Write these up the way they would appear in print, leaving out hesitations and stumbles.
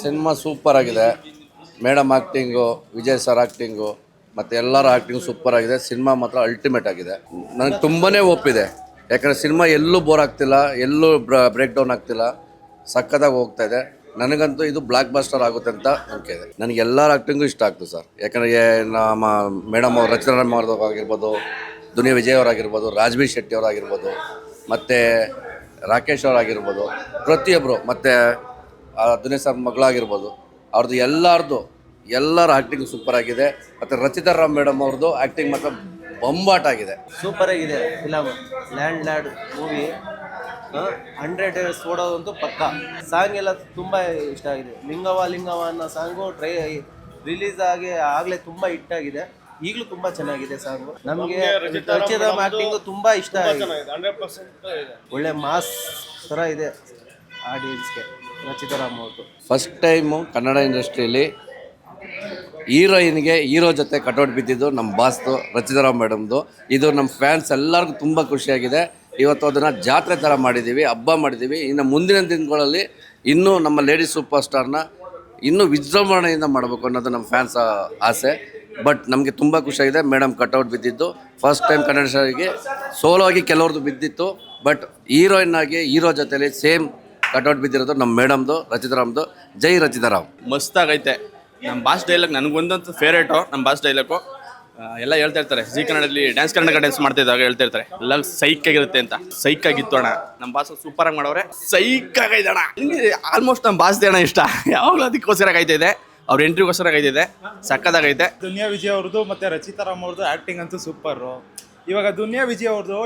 Cinema super ಆಗಿದೆ. Madam acting, Vijay sir acting ಮತ್ತು ಎಲ್ಲರ ಆ್ಯಕ್ಟಿಂಗು ಸೂಪರ್ ಆಗಿದೆ. ಸಿನಿಮಾ ಮಾತ್ರ ಅಲ್ಟಿಮೇಟ್ ಆಗಿದೆ. ನನಗೆ ತುಂಬಾ ಒಪ್ಪಿದೆ. ಯಾಕಂದರೆ ಸಿನಿಮಾ ಎಲ್ಲೂ ಬೋರ್ ಆಗ್ತಿಲ್ಲ, ಎಲ್ಲೂ ಬ್ರೇಕ್ ಡೌನ್ ಆಗ್ತಿಲ್ಲ, ಸಕ್ಕತ್ತಾಗಿ ಹೋಗ್ತಾ ಇದೆ. ನನಗಂತೂ ಇದು ಬ್ಲಾಕ್ ಬಸ್ಟರ್ ಆಗುತ್ತೆ ಅಂತ ನಂಬಿಕೆ ಇದೆ. ನನಗೆ ಎಲ್ಲರ ಆ್ಯಕ್ಟಿಂಗು ಇಷ್ಟ ಆಗ್ತದೆ ಸರ್. ಯಾಕಂದರೆ ನಮ್ಮ ಮೇಡಮ್ ಅವರು ರಚನಾ ರಾಮ್ ಆಗಿರ್ಬೋದು, ದುನಿಯಾ ವಿಜಯ್ ಅವರಾಗಿರ್ಬೋದು, ರಾಜ್ಬಿ ಶೆಟ್ಟಿ ಅವರಾಗಿರ್ಬೋದು, ಮತ್ತು ರಾಕೇಶ್ ಅವರಾಗಿರ್ಬೋದು, ಪ್ರತಿಯೊಬ್ಬರು, ಮತ್ತು ದುನಿಯಾ ಸರ್ ಮಗಳಾಗಿರ್ಬೋದು, ಅವ್ರದ್ದು ಎಲ್ಲರ ಆ್ಯಕ್ಟಿಂಗ್ ಸೂಪರ್ ಆಗಿದೆ. ಮತ್ತು ರಚಿತಾ ರಾಮ್ ಮೇಡಮ್ ಅವ್ರದ್ದು ಆ್ಯಕ್ಟಿಂಗ್ ಮಾತ್ರ ಬೊಂಬಾಟ್ ಆಗಿದೆ. ಸೂಪರ್ ಆಗಿದೆ ಫಿಲಮ್. ಲ್ಯಾಂಡ್ ಮೂವಿ 100 ಡೇಸ್ ಓಡೋದಂತೂ ಪಕ್ಕ. ಸಾಂಗ್ ಎಲ್ಲ ತುಂಬ ಇಷ್ಟ ಆಗಿದೆ. ಲಿಂಗವ ಅನ್ನೋ ಸಾಂಗು ರಿಲೀಸ್ ಆಗಲೇ ತುಂಬ ಹಿಟ್ ಆಗಿದೆ. ಈಗಲೂ ತುಂಬ ಚೆನ್ನಾಗಿದೆ ಸಾಂಗು. ನಮಗೆ ರಚಿತಾರಾಮ್ ಆ್ಯಕ್ಟಿಂಗು ತುಂಬ ಇಷ್ಟ ಆಗಿದೆ. ಒಳ್ಳೆ ಮಾಸ್ ಥರ ಇದೆ ಆಡಿಯನ್ಸ್ಗೆ ರಚಿತಾರಾಮ್ ಅವ್ರದ್ದು. ಫಸ್ಟ್ ಟೈಮು ಕನ್ನಡ ಇಂಡಸ್ಟ್ರಿಯಲ್ಲಿ ಹೀರೋಯಿನ್ಗೆ ಹೀರೋ ಜೊತೆ ಕಟೌಟ್ ಬಿದ್ದಿದ್ದು ನಮ್ಮ ಬಾಸ್ದು ರಚಿತಾರಾಮ್ ಮೇಡಮ್ದು. ಇದು ನಮ್ಮ ಫ್ಯಾನ್ಸ್ ಎಲ್ಲರಿಗೂ ತುಂಬ ಖುಷಿಯಾಗಿದೆ. ಇವತ್ತು ಅದನ್ನು ಜಾತ್ರೆ ಥರ ಮಾಡಿದ್ದೀವಿ, ಹಬ್ಬ ಮಾಡಿದ್ದೀವಿ. ಇನ್ನು ಮುಂದಿನ ದಿನಗಳಲ್ಲಿ ಇನ್ನೂ ನಮ್ಮ ಲೇಡೀಸ್ ಸೂಪರ್ ಸ್ಟಾರ್ನ ಇನ್ನೂ ವಿಜೃಂಭಣೆಯಿಂದ ಮಾಡಬೇಕು ಅನ್ನೋದು ನಮ್ಮ ಫ್ಯಾನ್ಸ್ ಆಸೆ. ಬಟ್ ನಮಗೆ ತುಂಬ ಖುಷಿಯಾಗಿದೆ ಮೇಡಮ್ ಕಟೌಟ್ ಬಿದ್ದಿದ್ದು. ಫಸ್ಟ್ ಟೈಮ್ ಕನ್ನಡ ಸ್ಟಾರಿಗೆ ಸೋಲೋ ಆಗಿ ಕೆಲವ್ರದ್ದು ಬಿದ್ದಿತ್ತು, ಬಟ್ ಹೀರೋಯಿನ್ ಆಗಿ ಹೀರೋ ಜೊತೆಲಿ ಸೇಮ್ ಕಟೌಟ್ ಬಿದ್ದಿರೋದು ನಮ್ಮ ಮೇಡಮ್ದು, ರಚಿತಾರಾಮ್ದು. ಜೈ ರಚಿತಾರಾಮ್. ಮಸ್ತಾಗೈತೆ. ನಮ್ಮ ಬಾಸ್ ಡೈಲಾಗ್ ನನಗೊಂದಂತೂ ಫೇವ್ರೇಟು. ನಮ್ಮ ಬಾಸ್ ಡೈಲಾಗು ಎಲ್ಲ ಹೇಳ್ತಾ ಇರ್ತಾರೆ. ಜಿ ಕನ್ನಡದಲ್ಲಿ ಡ್ಯಾನ್ಸ್ ಕರ್ನಾಟಕ ಡ್ಯಾನ್ಸ್ ಮಾಡ್ತಾ ಇದ್ದಾಗ ಹೇಳ್ತಾ ಇರ್ತಾರೆ ಎಲ್ಲ ಸೈಕ್ ಆಗಿರುತ್ತೆ ಅಂತ. ಸೈಕ್ ಆಗಿತ್ತು ಅಣ್ಣ. ನಮ್ಮ ಬಾಸ್ ಸೂಪರಾಗಿ ಮಾಡವ್ರೆ. ಸೈಕ್ ಆಗೈತೆ ಅಣ್ಣ. ಆಲ್ಮೋಸ್ಟ್ ನಮ್ಮ ಬಾಸ್ದೇ ಅಣ್ಣ ಇಷ್ಟ. ಯಾವಾಗಲೂ ಅದಕ್ಕೋಸ್ಕರ ಕಾಯ್ತಿದೆ, ಅವ್ರ ಎಂಟ್ರಿಗೋಸ್ಕರ ಕಾಯ್ತಿದೆ. ಸಕ್ಕತ್ತಾಗೈತೆ. ದುನಿಯಾ ವಿಜಯ್ ಅವ್ರದ್ದು ಮತ್ತು ರಚಿತಾರಾಮ್ ಅವ್ರದ್ದು ಆ್ಯಕ್ಟಿಂಗ್ ಅಂತೂ ಸೂಪರು. ಇವಾಗ ದುನಿಯಾ ವಿಜಯ್ ಅವ್ರದ್ದು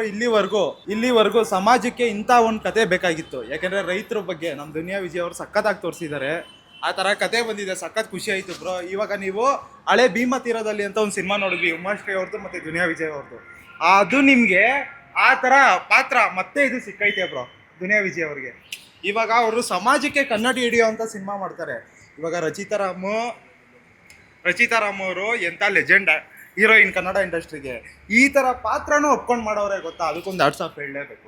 ಇಲ್ಲಿವರೆಗೂ ಸಮಾಜಕ್ಕೆ ಇಂಥ ಒಂದು ಕತೆ ಬೇಕಾಗಿತ್ತು. ಯಾಕೆಂದರೆ ರೈತರ ಬಗ್ಗೆ ನಮ್ಮ ದುನಿಯಾ ವಿಜಯ್ ಅವರು ಸಖತ್ತಾಗಿ ತೋರಿಸಿದ್ದಾರೆ. ಆ ಥರ ಕತೆ ಬಂದಿದೆ, ಸಖತ್ ಖುಷಿ ಆಯಿತು ಬ್ರೋ. ಇವಾಗ ನೀವು ಹಳೆ ಭೀಮಾ ತೀರದಲ್ಲಿ ಅಂತ ಒಂದು ಸಿನಿಮಾ ನೋಡಿದ್ವಿ, ಉಮಾಶ್ರೀ ಅವ್ರದ್ದು ಮತ್ತು ದುನಿಯಾ ವಿಜಯ್ ಅವ್ರದ್ದು. ಅದು ನಿಮಗೆ ಆ ಥರ ಪಾತ್ರ ಮತ್ತೆ ಇದು ಸಿಕ್ಕೈತೆ ಬ್ರೋ ದುನಿಯಾ ವಿಜಯ್ ಅವ್ರಿಗೆ. ಇವಾಗ ಅವರು ಸಮಾಜಕ್ಕೆ ಕನ್ನಡಿ ಹಿಡಿಯೋ ಅಂತ ಸಿನಿಮಾ ಮಾಡ್ತಾರೆ. ಇವಾಗ ರಚಿತಾರಾಮ್ ಅವರು ಎಂಥ ಲೆಜೆಂಡ್ ಹೀರೋಯಿನ್ ಕನ್ನಡ ಇಂಡಸ್ಟ್ರಿಗೆ. ಈ ಥರ ಪಾತ್ರನೂ ಒಪ್ಕೊಂಡು ಮಾಡೋರೆ ಗೊತ್ತಾ, ಅದಕ್ಕೊಂದು ಹ್ಯಾಟ್ಸ್ ಆಫ್ ಹೇಳಲೇಬೇಕು.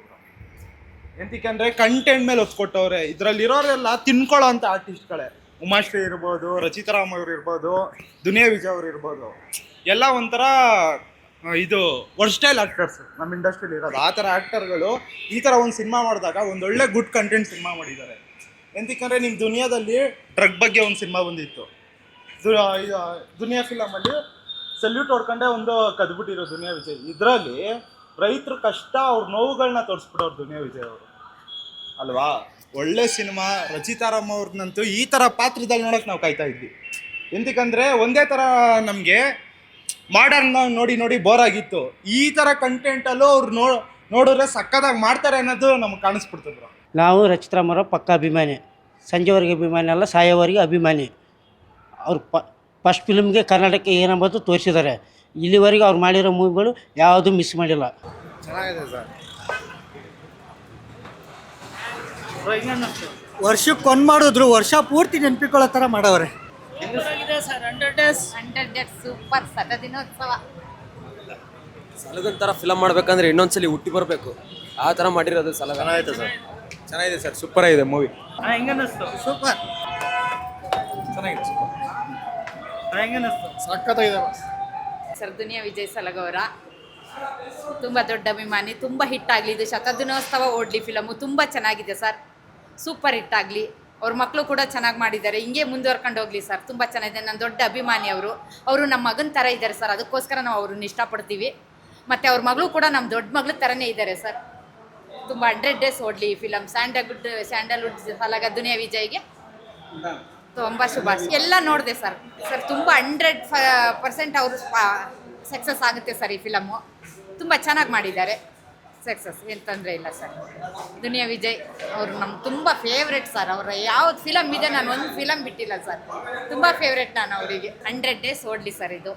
ಎಂತಕ್ಕಂದರೆ ಕಂಟೆಂಟ್ ಮೇಲೆ ಒಪ್ಕೊಟ್ಟವ್ರೆ. ಇದರಲ್ಲಿರೋರೆಲ್ಲ ತಿನ್ಕೊಳ್ಳೋ ಅಂಥ ಆರ್ಟಿಸ್ಟ್ಗಳೇ. ಉಮಾಶ್ರೀ ಇರ್ಬೋದು, ರಚಿತಾರಾಮ್ ಅವ್ರು ಇರ್ಬೋದು, ದುನಿಯಾ ವಿಜಯ್ ಅವ್ರು ಇರ್ಬೋದು, ಎಲ್ಲ ಒಂಥರ ಇದು ವರ್ಸ್ಟೈಲ್ ಆ್ಯಕ್ಟರ್ಸ್ ನಮ್ಮ ಇಂಡಸ್ಟ್ರಿಯಲ್ಲಿ ಇರೋದು. ಆ ಥರ ಆ್ಯಕ್ಟರ್ಗಳು ಈ ಥರ ಒಂದು ಸಿನಿಮಾ ಮಾಡಿದಾಗ ಒಂದೊಳ್ಳೆ ಗುಡ್ ಕಂಟೆಂಟ್ ಸಿನಿಮಾ ಮಾಡಿದ್ದಾರೆ. ಎಂತಕ್ಕಂದರೆ ನಿಮ್ಮ ದುನಿಯಾದಲ್ಲಿ ಡ್ರಗ್ ಬಗ್ಗೆ ಒಂದು ಸಿನಿಮಾ ಬಂದಿತ್ತು. ದುನಿಯಾ ಫಿಲಮಲ್ಲಿ ಸಲ್ಯೂಟ್ ಹೊಡ್ಕೊಂಡೆ ಒಂದು ಕದ್ಬಿಟ್ಟಿರೋ ದುನಿಯಾ ವಿಜಯ್. ಇದರಲ್ಲಿ ರೈತರ ಕಷ್ಟ, ಅವ್ರ ನೋವುಗಳನ್ನ ತೋರಿಸ್ಬಿಟ್ಟವ್ರು ದುನಿಯಾ ವಿಜಯ್ ಅವರು ಅಲ್ವಾ. ಒಳ್ಳೆ ಸಿನಿಮಾ. ರಚಿತಾರಾಮ್ ಅವ್ರನ್ನಂತೂ ಈ ಥರ ಪಾತ್ರದಲ್ಲಿ ನೋಡೋಕೆ ನಾವು ಕಾಯ್ತಾ ಇದ್ವಿ. ಎಂತಕ್ಕಂದರೆ ಒಂದೇ ಥರ ನಮಗೆ ಮಾಡರ್ನ್ ನೋಡಿ ಬೋರ್ ಆಗಿತ್ತು. ಈ ಥರ ಕಂಟೆಂಟಲ್ಲೂ ಅವ್ರು ನೋಡಿದ್ರೆ ಸಕ್ಕತ್ತಾಗಿ ಮಾಡ್ತಾರೆ ಅನ್ನೋದು ನಮ್ಗೆ ಕಾಣಿಸ್ಬಿಡ್ತಿದ್ರು. ನಾವು ರಚಿತಾರಾಮ್ ಅವರ ಪಕ್ಕ ಅಭಿಮಾನಿ. ಸಂಜೆವರೆಗೆ ಅಭಿಮಾನಿ ಅಲ್ಲ, ಸಾಯೋವರೆಗೆ ಅಭಿಮಾನಿ. ಅವ್ರು ಫಸ್ಟ್ ಫಿಲ್ಮ್ಗೆ ಕರ್ನಾಟಕಕ್ಕೆ ಏನಂಬುದು ತೋರಿಸಿದ್ದಾರೆ. ಇಲ್ಲಿವರೆಗೆ ಅವ್ರು ಮಾಡಿರೋ ಮೂವಿಗಳು ಯಾವುದೂ ಮಿಸ್ ಮಾಡಿಲ್ಲ. ಚೆನ್ನಾಗಿದೆ ಸರ್. ವರ್ಷಕ್ಕೆ ಒಂದು ಮಾಡಿದ್ರು ವರ್ಷ ಪೂರ್ತಿ ನೆನಪಿಕೊಳ್ಳೋ ಥರ ಮಾಡವ್ರೆ. Sir 100 days super. ದಿನೋತ್ಸವ ಸಲಗನ್ ಥರ ಫಿಲಮ್ ಮಾಡ್ಬೇಕಂದ್ರೆ ಇನ್ನೊಂದ್ಸಲಿ ಹುಟ್ಟಿ ಬರಬೇಕು. ಆ ಥರ ಮಾಡಿರೋದು ಸಲಗ. ಚೆನ್ನಾಗಿದೆ ಸರ್. ಸೂಪರ್ ಆಗಿದೆ ಮೂವಿ. ಸೂಪರ್. ಚೆನ್ನಾಗಿದೆ. ಸಖತ್ತಾಗಿದೆ ಸರ್. ದುನಿಯಾ ವಿಜಯ್ ಸಲಗವರ ತುಂಬ ದೊಡ್ಡ ಅಭಿಮಾನಿ. ತುಂಬ ಹಿಟ್ ಆಗಲಿ ಇದು. ಶತದಿನೋತ್ಸವ ಓಡಲಿ ಫಿಲಮು. ತುಂಬ ಚೆನ್ನಾಗಿದೆ ಸರ್. ಸೂಪರ್ ಹಿಟ್ ಆಗಲಿ. ಅವ್ರ ಮಕ್ಕಳು ಕೂಡ ಚೆನ್ನಾಗಿ ಮಾಡಿದ್ದಾರೆ. ಹಿಂಗೆ ಮುಂದುವರ್ಕೊಂಡು ಹೋಗಲಿ ಸರ್. ತುಂಬ ಚೆನ್ನಾಗಿದೆ. ನನ್ನ ದೊಡ್ಡ ಅಭಿಮಾನಿ ಅವರು ನಮ್ಮ ಮಗನ ಥರ ಇದ್ದಾರೆ ಸರ್. ಅದಕ್ಕೋಸ್ಕರ ನಾವು ಅವ್ರನ್ನ ಇಷ್ಟಪಡ್ತೀವಿ. ಮತ್ತು ಅವ್ರ ಮಗಳು ಕೂಡ ನಮ್ಮ ದೊಡ್ಡ ಮಗಳ ಥರನೇ ಇದ್ದಾರೆ ಸರ್. ತುಂಬ 100 ಡೇಸ್ ಓಡಲಿ ಈ ಫಿಲಮ್. ಸ್ಯಾಂಡಲ್ವುಡ್ ಸಲಗ ದುನಿಯಾ ವಿಜಯ್ಗೆ ತುಂಬ ಶುಭಾಶಯ. ಎಲ್ಲ ನೋಡಿದೆ ಸರ್. ತುಂಬ 100% ಅವರು ಸಕ್ಸಸ್ ಆಗುತ್ತೆ ಸರ್. ಈ ಫಿಲಮ್ಮು ತುಂಬ ಚೆನ್ನಾಗಿ ಮಾಡಿದ್ದಾರೆ. ಸಕ್ಸಸ್ ಏನು ತೊಂದರೆ ಇಲ್ಲ ಸರ್. ದುನಿಯಾ ವಿಜಯ್ ಅವರು ನಮ್ಗೆ ತುಂಬ ಫೇವ್ರೆಟ್ ಸರ್. ಅವರ ಯಾವ್ದು ಫಿಲಮ್ ಇದೆ ನಾನು ಒಂದು ಫಿಲಮ್ ಬಿಟ್ಟಿಲ್ಲ ಸರ್. ತುಂಬ ಫೇವ್ರೆಟ್ ನಾನು ಅವರಿಗೆ. 100 ಡೇಸ್ ಓಡಲಿ ಸರ್. ಇದು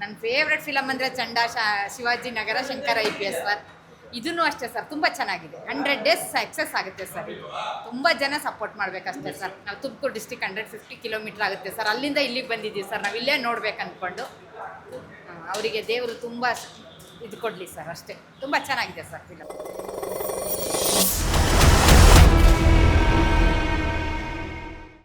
ನನ್ನ ಫೇವ್ರೆಟ್ ಫಿಲಮ್ ಅಂದರೆ ಚಂಡ, ಶಿವಾಜಿ ನಗರ, ಶಂಕರ IPS ಸರ್. ಇದೂ ಅಷ್ಟೇ ಸರ್. ತುಂಬ ಚೆನ್ನಾಗಿದೆ. 100 ಡೇಸ್ ಸಕ್ಸಸ್ ಆಗುತ್ತೆ ಸರ್. ಇದು ತುಂಬ ಜನ ಸಪೋರ್ಟ್ ಮಾಡಬೇಕಷ್ಟೇ ಸರ್. ನಾವು ತುಮಕೂರು ಡಿಸ್ಟಿಕ್ 150 ಕಿಲೋಮೀಟ್ರ್ ಆಗುತ್ತೆ ಸರ್. ಅಲ್ಲಿಂದ ಇಲ್ಲಿಗೆ ಬಂದಿದ್ದೀವಿ ಸರ್. ನಾವು ಇಲ್ಲೇ ನೋಡ್ಬೇಕು ಅಂದ್ಕೊಂಡು. ಅವರಿಗೆ ದೇವರು ತುಂಬ ಇದು ಕೊಡಲಿ ಸರ್. ಅಷ್ಟೇ. ತುಂಬ ಚೆನ್ನಾಗಿದೆ ಸರ್ ಫಿಲಮ್.